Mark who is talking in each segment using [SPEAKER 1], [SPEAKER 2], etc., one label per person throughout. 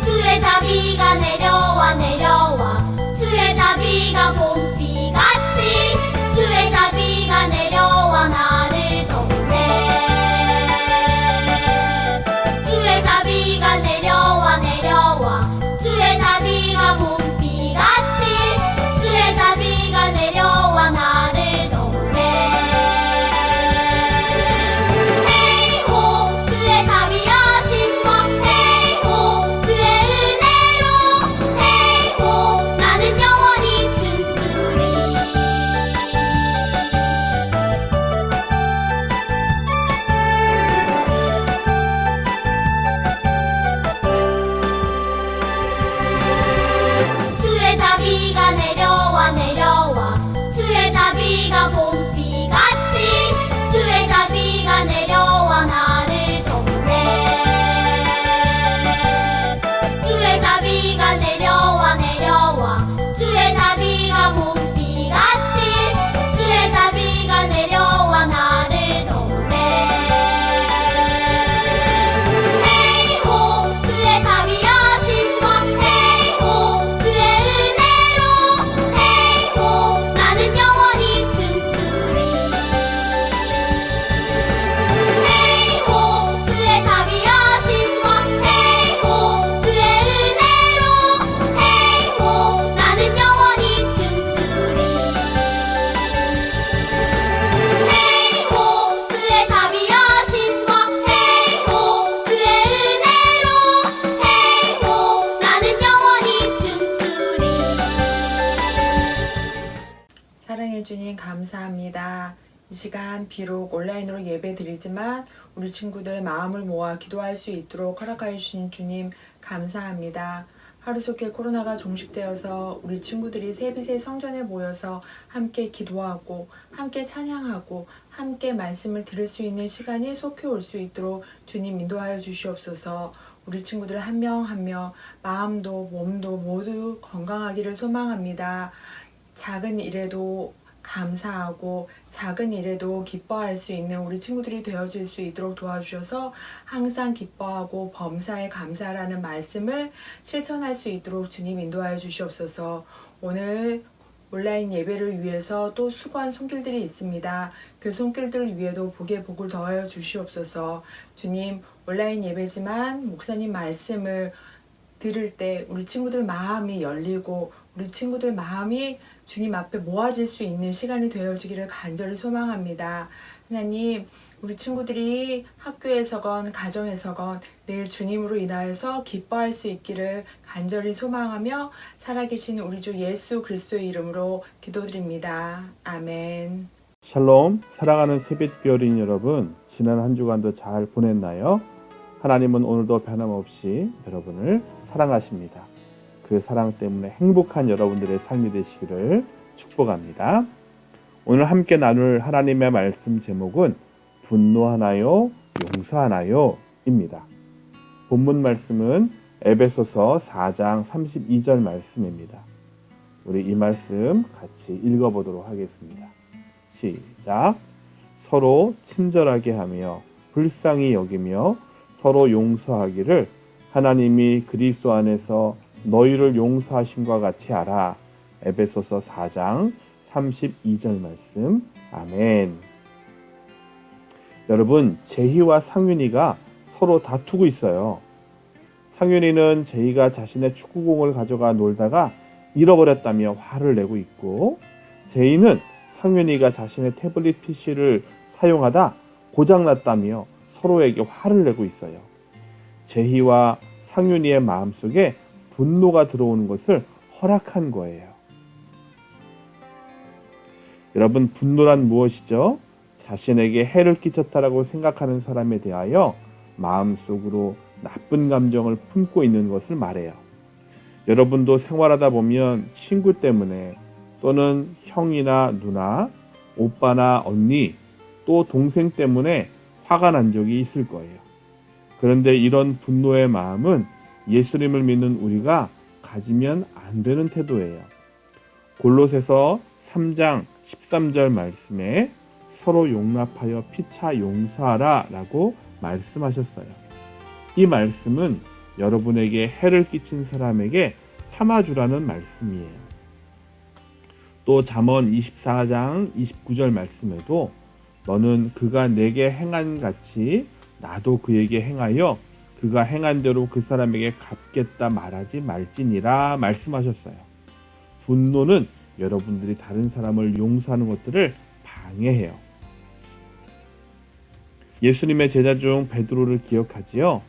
[SPEAKER 1] 주의 자비가 내려와 내려와 주의 자비가 봄비같이 주의 자비가 내려와 나를 돕네. 주의 자비가 내려와 내려와 주의 자비가 봄비같이 주의 자비가 내려와 나를 돕네. 헤이호 주의 자비하신 것 헤이호 주의 은혜로 헤이호 나는 영원히 춤추리. 주의 자비가 내려와 내려와 주의 자비가 봄비같이 주의 자비가 내려와 나를 돕네. 주의 자비가 내려와 내려와 주의 자비가 봄비같이 주의 자비가 내려와 나를 돕네. 헤이호 주의 자비하신 것 헤이호 주의 은혜로 헤이호 나는 영원히 춤추리. 헤이호 주의 자비하신 것 헤이호 주의 은혜로 헤이호 나는 영원히 춤추리. 헤이호 주의 자비하신 것 헤이호 주의 은혜로 헤이호 나는 영원히 춤추리.
[SPEAKER 2] 사랑해 주님 감사합니다. 이 시간 비록 온라인으로 예배 드리지만 우리 친구들 마음을 모아 기도할 수 있도록 허락하여 주신 주님 감사합니다. 하루속에 코로나가 종식되어서 우리 친구들이 세빛의 성전에 모여서 함께 기도하고 함께 찬양하고 함께 말씀을 들을 수 있는 시간이 속히 올 수 있도록 주님 인도하여 주시옵소서. 우리 친구들 한 명 한 명 마음도 몸도 모두 건강하기를 소망합니다. 작은 일에도 감사하고 작은 일에도 기뻐할 수 있는 우리 친구들이 되어질 수 있도록 도와주셔서 항상 기뻐하고 범사에 감사라는 말씀을 실천할 수 있도록 주님 인도하여 주시옵소서. 오늘 온라인 예배를 위해서 또 수고한 손길들이 있습니다. 그 손길들 위에도 복에 복을 더하여 주시옵소서. 주님, 온라인 예배지만 목사님 말씀을 들을 때 우리 친구들 마음이 열리고 우리 친구들 마음이 주님 앞에 모아질 수 있는 시간이 되어지기를 간절히 소망합니다. 하나님, 우리 친구들이 학교에서건 가정에서건 늘 주님으로 인하여서 기뻐할 수 있기를 간절히 소망하며 살아계신 우리 주 예수 그리스도의 이름으로 기도드립니다. 아멘.
[SPEAKER 3] 샬롬, 사랑하는 새벽 어린 여러분, 지난 한 주간도 잘 보냈나요? 하나님은 오늘도 변함없이 여러분을 사랑하십니다. 그 사랑 때문에 행복한 여러분들의 삶이 되시기를 축복합니다. 오늘 함께 나눌 하나님의 말씀 제목은 분노하나요? 용서하나요? 입니다. 본문 말씀은 에베소서 4장 32절 말씀입니다. 우리 이 말씀 같이 읽어보도록 하겠습니다. 시작. 서로 친절하게 하며 불쌍히 여기며 서로 용서하기를 하나님이 그리스도 안에서 너희를 용서하심과 같이 하라. 에베소서 4장 32절 말씀. 아멘. 여러분, 제희와 상윤이가 서로 다투고 있어요. 상윤이는 제희가 자신의 축구공을 가져가 놀다가 잃어버렸다며 화를 내고 있고, 제희는 상윤이가 자신의 태블릿 PC를 사용하다 고장났다며 서로에게 화를 내고 있어요. 제희와 상윤이의 마음속에 분노가 들어오는 것을 허락한 거예요. 여러분, 분노란 무엇이죠? 자신에게 해를 끼쳤다라고 생각하는 사람에 대하여 마음속으로 나쁜 감정을 품고 있는 것을 말해요. 여러분도 생활하다 보면 친구 때문에 또는 형이나 누나, 오빠나 언니, 또 동생 때문에 화가 난 적이 있을 거예요. 그런데 이런 분노의 마음은 예수님을 믿는 우리가 가지면 안 되는 태도예요. 골로새서 3장 13절 말씀에 서로 용납하여 피차 용서하라 라고 말씀하셨어요. 이 말씀은 여러분에게 해를 끼친 사람에게 참아주라는 말씀이에요. 또 잠언 24장 29절 말씀에도 너는 그가 내게 행한 같이 나도 그에게 행하여 그가 행한 대로 그 사람에게 갚겠다 말하지 말지니라 말씀하셨어요. 분노는 여러분들이 다른 사람을 용서하는 것들을 방해해요. 예수님의 제자 중 베드로를 기억하지요?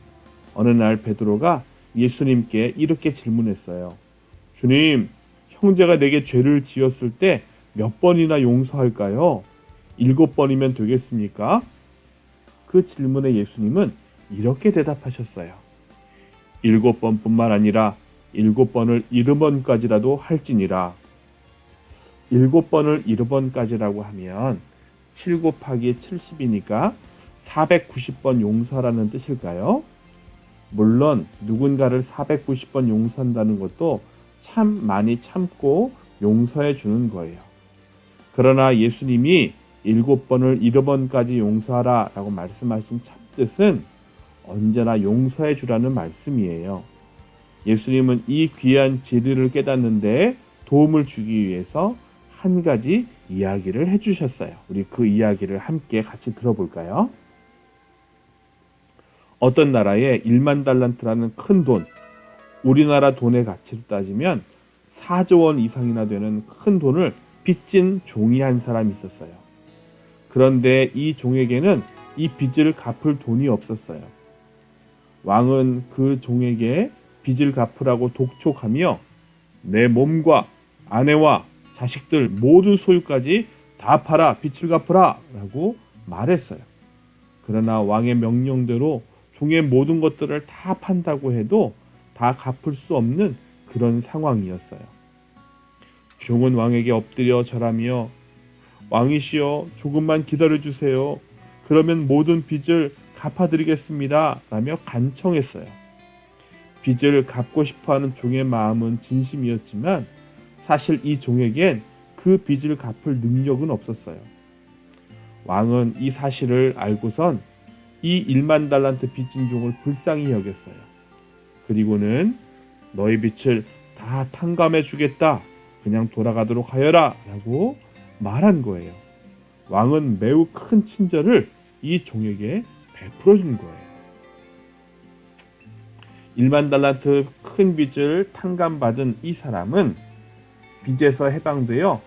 [SPEAKER 3] 어느 날 베드로가 예수님께 이렇게 질문했어요. 주님, 형제가 내게 죄를 지었을 때 몇 번이나 용서할까요? 7번이면 되겠습니까? 그 질문에 예수님은 이렇게 대답하셨어요. 7번뿐만 아니라 7번을 70번까지라도 할지니라. 7번을 70번까지라고 하면 7 곱하기 70이니까 490번 용서하라는 뜻일까요? 물론 누군가를 490번 용서한다는 것도 참 많이 참고 용서해 주는 거예요. 그러나 예수님이 7번을 70번까지 용서하라 라고 말씀하신 참뜻은 언제나 용서해 주라는 말씀이에요. 예수님은 이 귀한 진리를 깨닫는데 도움을 주기 위해서 한 가지 이야기를 해주셨어요. 우리 그 이야기를 함께 같이 들어볼까요? 어떤 나라에 1만 달란트라는 큰 돈, 우리나라 돈의 가치로 따지면 4조 원 이상이나 되는 큰 돈을 빚진 종이 한 사람이 있었어요. 그런데 이 종에게는 이 빚을 갚을 돈이 없었어요. 왕은 그 종에게 빚을 갚으라고 독촉하며 내 몸과 아내와 자식들 모든 소유까지 다 팔아 빚을 갚으라 라고 말했어요. 그러나 왕의 명령대로 종의 모든 것들을 다 판다고 해도 다 갚을 수 없는 그런 상황이었어요. 종은 왕에게 엎드려 절하며 왕이시여 조금만 기다려주세요. 그러면 모든 빚을 갚아드리겠습니다. 라며 간청했어요. 빚을 갚고 싶어하는 종의 마음은 진심이었지만 사실 이 종에겐 그 빚을 갚을 능력은 없었어요. 왕은 이 사실을 알고선 이 1만 달란트 빚진 종을 불쌍히 여겼어요. 그리고는 너희 빚을 다 탕감해 주겠다. 그냥 돌아가도록 하여라 라고 말한 거예요. 왕은 매우 큰 친절을 이 종에게 베풀어 준 거예요. 1만 달란트 큰 빚을 탕감받은 이 사람은 빚에서 해방되어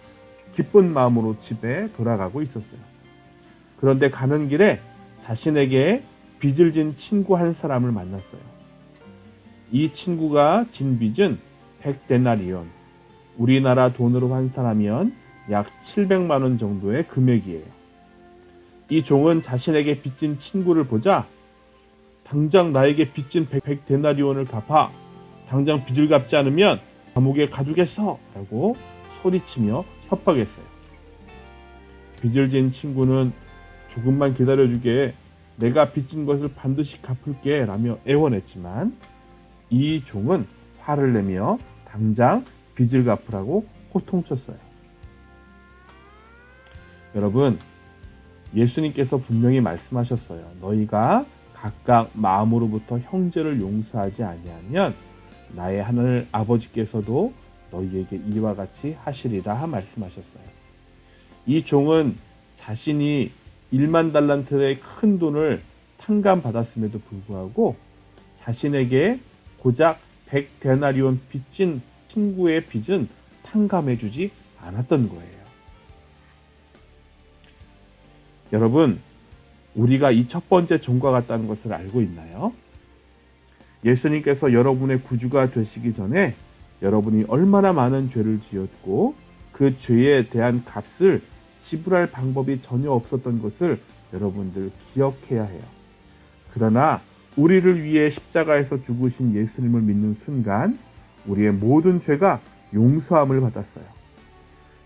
[SPEAKER 3] 기쁜 마음으로 집에 돌아가고 있었어요. 그런데 가는 길에 자신에게 빚을 진 친구 한 사람을 만났어요. 이 친구가 진 빚은 100데나리온, 우리나라 돈으로 환산하면 약 700만 원 정도의 금액이에요. 이 종은 자신에게 빚진 친구를 보자 당장 나에게 빚진 100데나리온을 갚아. 당장 빚을 갚지 않으면 감옥에 가두겠어 라고 소리치며 협박했어요. 빚을 진 친구는 조금만 기다려주게, 내가 빚진 것을 반드시 갚을게 라며 애원했지만 이 종은 화를 내며 당장 빚을 갚으라고 호통쳤어요. 여러분, 예수님께서 분명히 말씀하셨어요. 너희가 각각 마음으로부터 형제를 용서하지 아니하면 나의 하늘 아버지께서도 너희에게 이와 같이 하시리라 말씀하셨어요. 이 종은 자신이 1만 달란트의 큰 돈을 탕감받았음에도 불구하고 자신에게 고작 100데나리온 빚진 친구의 빚은 탕감해주지 않았던 거예요. 여러분, 우리가 이 첫 번째 종과 같다는 것을 알고 있나요? 예수님께서 여러분의 구주가 되시기 전에 여러분이 얼마나 많은 죄를 지었고 그 죄에 대한 값을 지불할 방법이 전혀 없었던 것을 여러분들 기억해야 해요. 그러나 우리를 위해 십자가에서 죽으신 예수님을 믿는 순간 우리의 모든 죄가 용서함을 받았어요.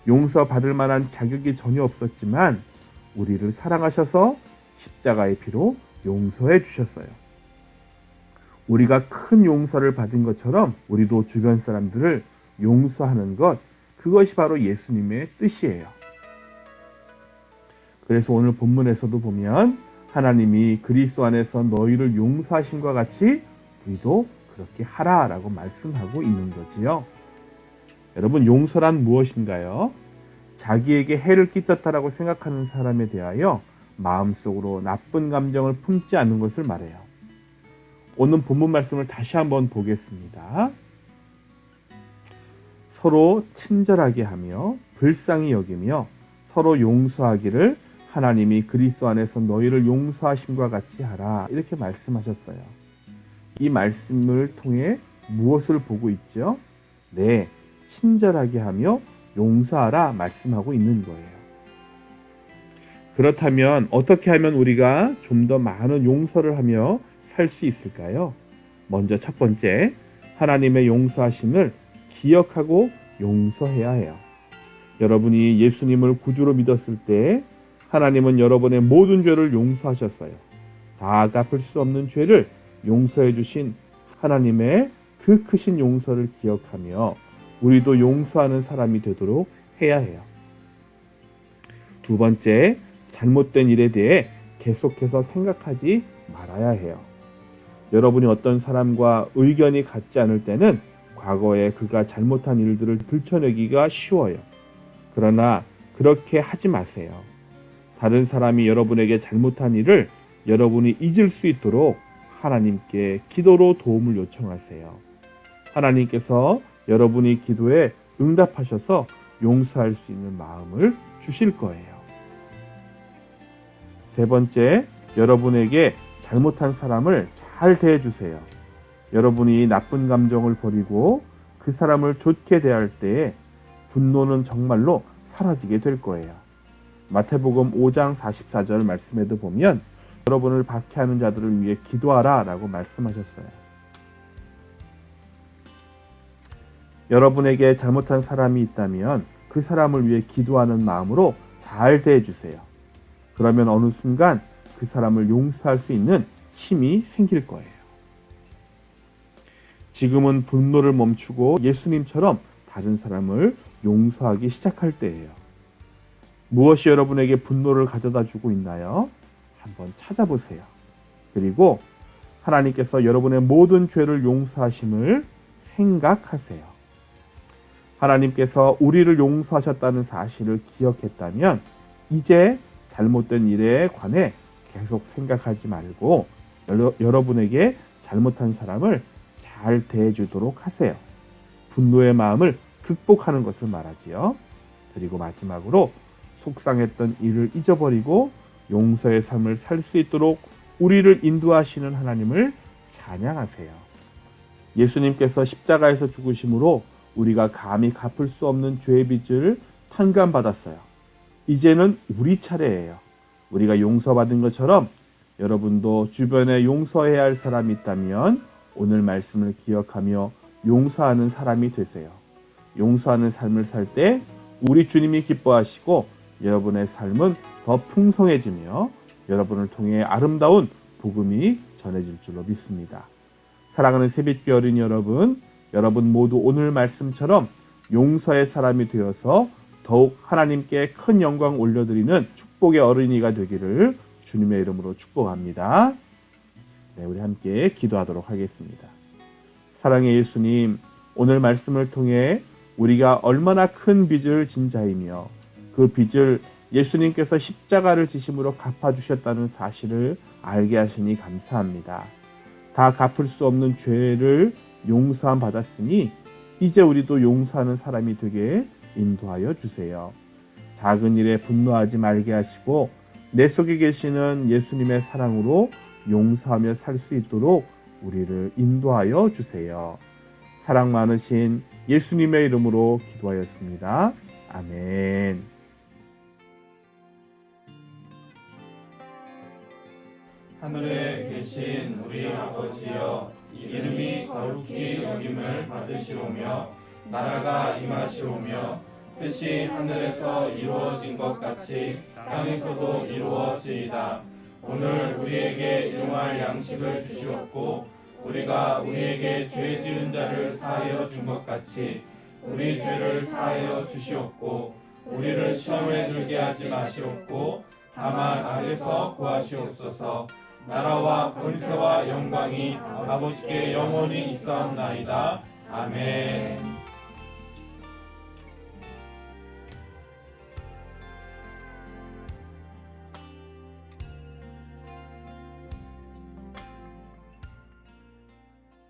[SPEAKER 3] 용서받을 만한 자격이 전혀 없었지만 우리를 사랑하셔서 십자가의 피로 용서해 주셨어요. 우리가 큰 용서를 받은 것처럼 우리도 주변 사람들을 용서하는 것, 그것이 바로 예수님의 뜻이에요. 그래서 오늘 본문에서도 보면 하나님이 그리스도 안에서 너희를 용서하신과 같이 우리도 그렇게 하라라고 말씀하고 있는 거지요. 여러분, 용서란 무엇인가요? 자기에게 해를 끼쳤다라고 생각하는 사람에 대하여 마음속으로 나쁜 감정을 품지 않는 것을 말해요. 오늘 본문 말씀을 다시 한번 보겠습니다. 서로 친절하게 하며 불쌍히 여기며 서로 용서하기를 하나님이 그리스도 안에서 너희를 용서하심과 같이 하라, 이렇게 말씀하셨어요. 이 말씀을 통해 무엇을 보고 있죠? 네, 친절하게 하며 용서하라 말씀하고 있는 거예요. 그렇다면 어떻게 하면 우리가 좀 더 많은 용서를 하며 살 수 있을까요? 먼저 첫 번째, 하나님의 용서하심을 기억하고 용서해야 해요. 여러분이 예수님을 구주로 믿었을 때 하나님은 여러분의 모든 죄를 용서하셨어요. 다 갚을 수 없는 죄를 용서해 주신 하나님의 그 크신 용서를 기억하며 우리도 용서하는 사람이 되도록 해야 해요. 두 번째, 잘못된 일에 대해 계속해서 생각하지 말아야 해요. 여러분이 어떤 사람과 의견이 같지 않을 때는 과거에 그가 잘못한 일들을 들춰내기가 쉬워요. 그러나 그렇게 하지 마세요. 다른 사람이 여러분에게 잘못한 일을 여러분이 잊을 수 있도록 하나님께 기도로 도움을 요청하세요. 하나님께서 여러분이 기도에 응답하셔서 용서할 수 있는 마음을 주실 거예요. 세 번째, 여러분에게 잘못한 사람을 잘 대해주세요. 여러분이 나쁜 감정을 버리고 그 사람을 좋게 대할 때에 분노는 정말로 사라지게 될 거예요. 마태복음 5장 44절 말씀에도 보면 여러분을 박해하는 자들을 위해 기도하라 라고 말씀하셨어요. 여러분에게 잘못한 사람이 있다면 그 사람을 위해 기도하는 마음으로 잘 대해주세요. 그러면 어느 순간 그 사람을 용서할 수 있는 힘이 생길 거예요. 지금은 분노를 멈추고 예수님처럼 다른 사람을 용서하기 시작할 때예요. 무엇이 여러분에게 분노를 가져다 주고 있나요? 한번 찾아보세요. 그리고 하나님께서 여러분의 모든 죄를 용서하심을 생각하세요. 하나님께서 우리를 용서하셨다는 사실을 기억했다면 이제 잘못된 일에 관해 계속 생각하지 말고 여러분에게 잘못한 사람을 잘 대해주도록 하세요. 분노의 마음을 극복하는 것을 말하지요. 그리고 마지막으로 속상했던 일을 잊어버리고 용서의 삶을 살 수 있도록 우리를 인도하시는 하나님을 찬양하세요. 예수님께서 십자가에서 죽으심으로 우리가 감히 갚을 수 없는 죄의 빚을 탕감받았어요. 이제는 우리 차례예요. 우리가 용서받은 것처럼 여러분도 주변에 용서해야 할 사람이 있다면 오늘 말씀을 기억하며 용서하는 사람이 되세요. 용서하는 삶을 살 때 우리 주님이 기뻐하시고 여러분의 삶은 더 풍성해지며 여러분을 통해 아름다운 복음이 전해질 줄로 믿습니다. 사랑하는 새빛비 어린이 여러분, 여러분 모두 오늘 말씀처럼 용서의 사람이 되어서 더욱 하나님께 큰 영광 올려드리는 축복의 어린이가 되기를 주님의 이름으로 축복합니다. 네, 우리 함께 기도하도록 하겠습니다. 사랑의 예수님, 오늘 말씀을 통해 우리가 얼마나 큰 빚을 진 자이며 그 빚을 예수님께서 십자가를 지심으로 갚아주셨다는 사실을 알게 하시니 감사합니다. 다 갚을 수 없는 죄를 용서함 받았으니 이제 우리도 용서하는 사람이 되게 인도하여 주세요. 작은 일에 분노하지 말게 하시고 내 속에 계시는 예수님의 사랑으로 용서하며 살 수 있도록 우리를 인도하여 주세요. 사랑 많으신 예수님의 이름으로 기도하였습니다. 아멘.
[SPEAKER 4] 하늘에 계신 우리 아버지여, 이름이 거룩히 여김을 받으시오며 나라가 임하시오며 뜻이 하늘에서 이루어진 것 같이 땅에서도 이루어지이다. 오늘 우리에게 일용할 양식을 주시옵고 우리가 우리에게 죄 지은 자를 사하여 준 것 같이 우리 죄를 사하여 주시옵고 우리를 시험에 들게 하지 마시옵고 다만 악에서 구하시옵소서. 나라와 권세와 영광이 아버지께 영원히 있사옵나이다. 아멘.